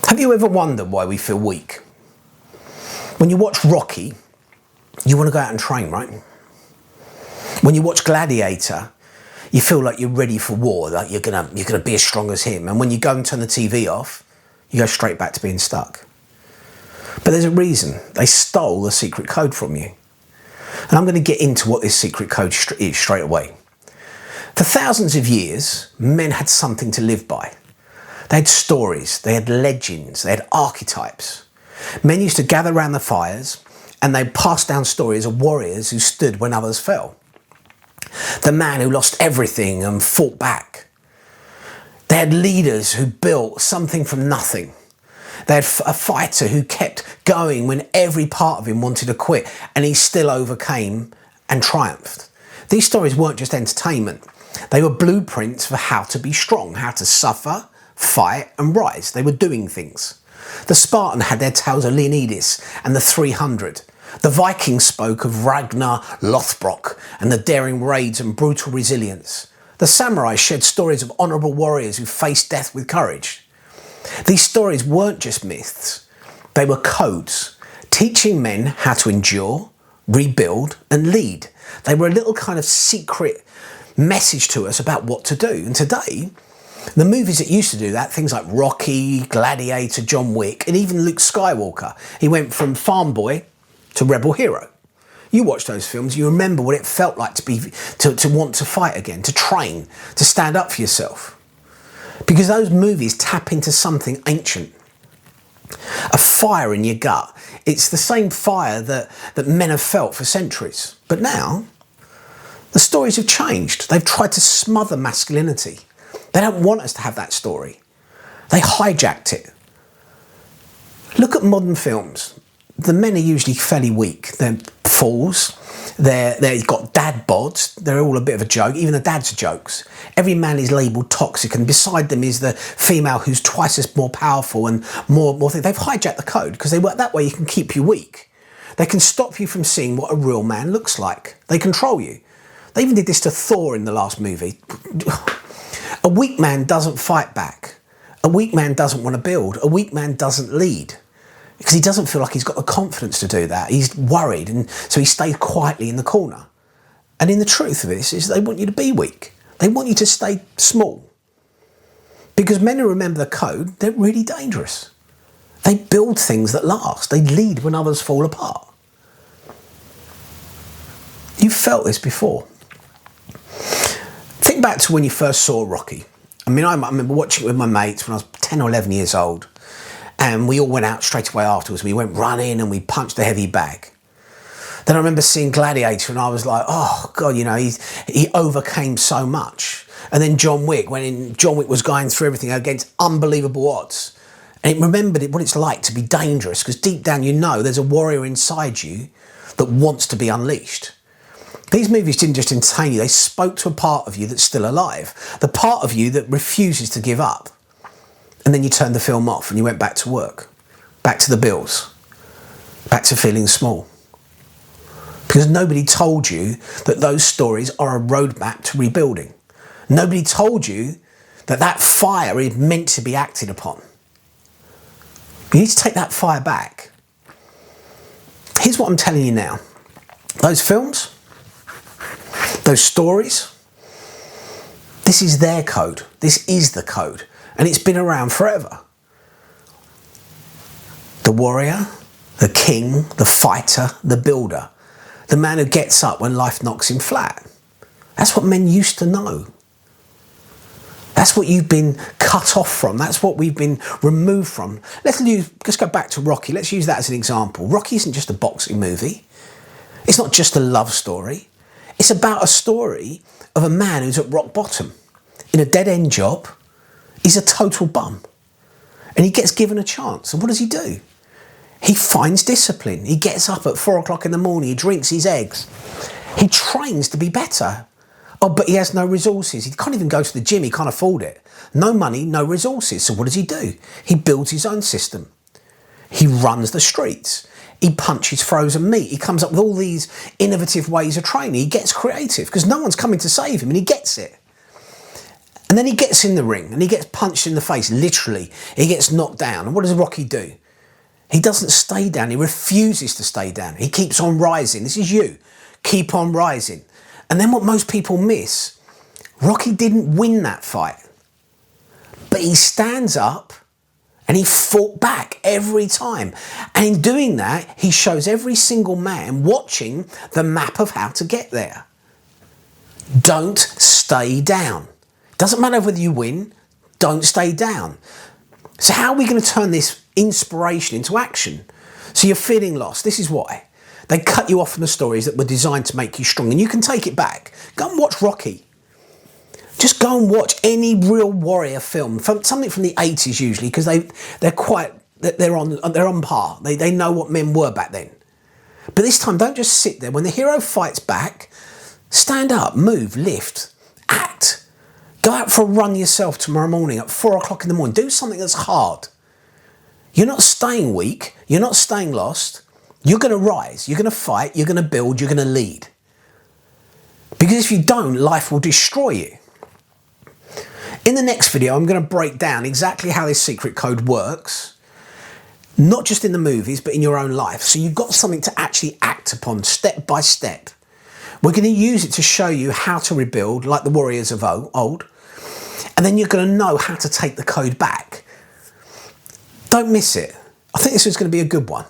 Have you ever wondered why we feel weak? When you watch Rocky, you want to go out and train, right? When you watch Gladiator, you feel like you're ready for war, like you're gonna be as strong as him. And when you go and turn the TV off, you go straight back to being stuck. But there's a reason. They stole the secret code from you. And I'm going to get into what this secret code is straight away. For thousands of years, men had something to live by. They had stories, they had legends, they had archetypes. Men used to gather around the fires and they'd pass down stories of warriors who stood when others fell. The man who lost everything and fought back. They had leaders who built something from nothing. They had a fighter who kept going when every part of him wanted to quit, and he still overcame and triumphed. These stories weren't just entertainment. They were blueprints for how to be strong, how to suffer, fight and rise. They were doing things. The Spartan had their tales of Leonidas and the 300. The Vikings spoke of Ragnar Lothbrok and the daring raids and brutal resilience. The samurai shared stories of honourable warriors who faced death with courage. These stories weren't just myths, they were codes, teaching men how to endure, rebuild and lead. They were a little kind of secret message to us about what to do. And today, the movies that used to do that, things like Rocky, Gladiator, John Wick, and even Luke Skywalker, he went from farm boy to rebel hero. You watch those films, you remember what it felt like to want to fight again, to train, to stand up for yourself. Because those movies tap into something ancient. A fire in your gut. It's the same fire that men have felt for centuries. But now, the stories have changed. They've tried to smother masculinity. They don't want us to have that story. They hijacked it. Look at modern films. The men are usually fairly weak. They're fools. They've got dad bods. They're all a bit of a joke. Even the dads are jokes. Every man is labelled toxic, and beside them is the female who's twice as more powerful and more things. They've hijacked the code because they work that way. You can keep you weak. They can stop you from seeing what a real man looks like. They control you. They even did this to Thor in the last movie. A weak man doesn't fight back. A weak man doesn't want to build. A weak man doesn't lead. Because he doesn't feel like he's got the confidence to do that. He's worried, and so he stays quietly in the corner. And in the truth of this is they want you to be weak. They want you to stay small. Because men who remember the code, they're really dangerous. They build things that last. They lead when others fall apart. You've felt this before. Think back to when you first saw Rocky. I mean, I remember watching it with my mates when I was 10 or 11 years old. And we all went out straight away afterwards. We went running and we punched a heavy bag. Then I remember seeing Gladiator and I was like, oh God, you know, he overcame so much. And then John Wick, John Wick was going through everything against unbelievable odds. And it remembered what it's like to be dangerous, because deep down you know there's a warrior inside you that wants to be unleashed. These movies didn't just entertain you, they spoke to a part of you that's still alive. The part of you that refuses to give up. And then you turned the film off and you went back to work, back to the bills, back to feeling small. Because nobody told you that those stories are a roadmap to rebuilding. Nobody told you that that fire is meant to be acted upon. You need to take that fire back. Here's what I'm telling you now. Those films, those stories, this is their code. This is the code. And it's been around forever. The warrior, the king, the fighter, the builder. The man who gets up when life knocks him flat. That's what men used to know. That's what you've been cut off from. That's what we've been removed from. Let's go back to Rocky. Let's use that as an example. Rocky isn't just a boxing movie. It's not just a love story. It's about a story of a man who's at rock bottom, in a dead-end job. He's a total bum. And he gets given a chance. And what does he do? He finds discipline. He gets up at 4 o'clock in the morning. He drinks his eggs. He trains to be better. Oh, but he has no resources. He can't even go to the gym. He can't afford it. No money, no resources. So what does he do? He builds his own system. He runs the streets. He punches frozen meat. He comes up with all these innovative ways of training. He gets creative because no one's coming to save him, and he gets it. And then he gets in the ring and he gets punched in the face, literally. He gets knocked down. And what does Rocky do? He doesn't stay down. He refuses to stay down. He keeps on rising. This is you. Keep on rising. And then what most people miss, Rocky didn't win that fight. But he stands up and he fought back every time. And in doing that, he shows every single man watching the map of how to get there. Don't stay down. Doesn't matter whether you win, don't stay down. So how are we going to turn this inspiration into action? So you're feeling lost. This is why. They cut you off from the stories that were designed to make you strong. And you can take it back. Go and watch Rocky. Just go and watch any real warrior film, something from the 80s usually, because they're on par. They know what men were back then. But this time, don't just sit there. When the hero fights back, stand up, move, lift, act. Go out for a run yourself tomorrow morning at 4 o'clock in the morning. Do something that's hard. You're not staying weak. You're not staying lost. You're going to rise. You're going to fight. You're going to build. You're going to lead. Because if you don't, life will destroy you. In the next video, I'm going to break down exactly how this secret code works, not just in the movies, but in your own life. So you've got something to actually act upon step by step. We're going to use it to show you how to rebuild like the warriors of old. And then you're going to know how to take the code back. Don't miss it. I think this is going to be a good one.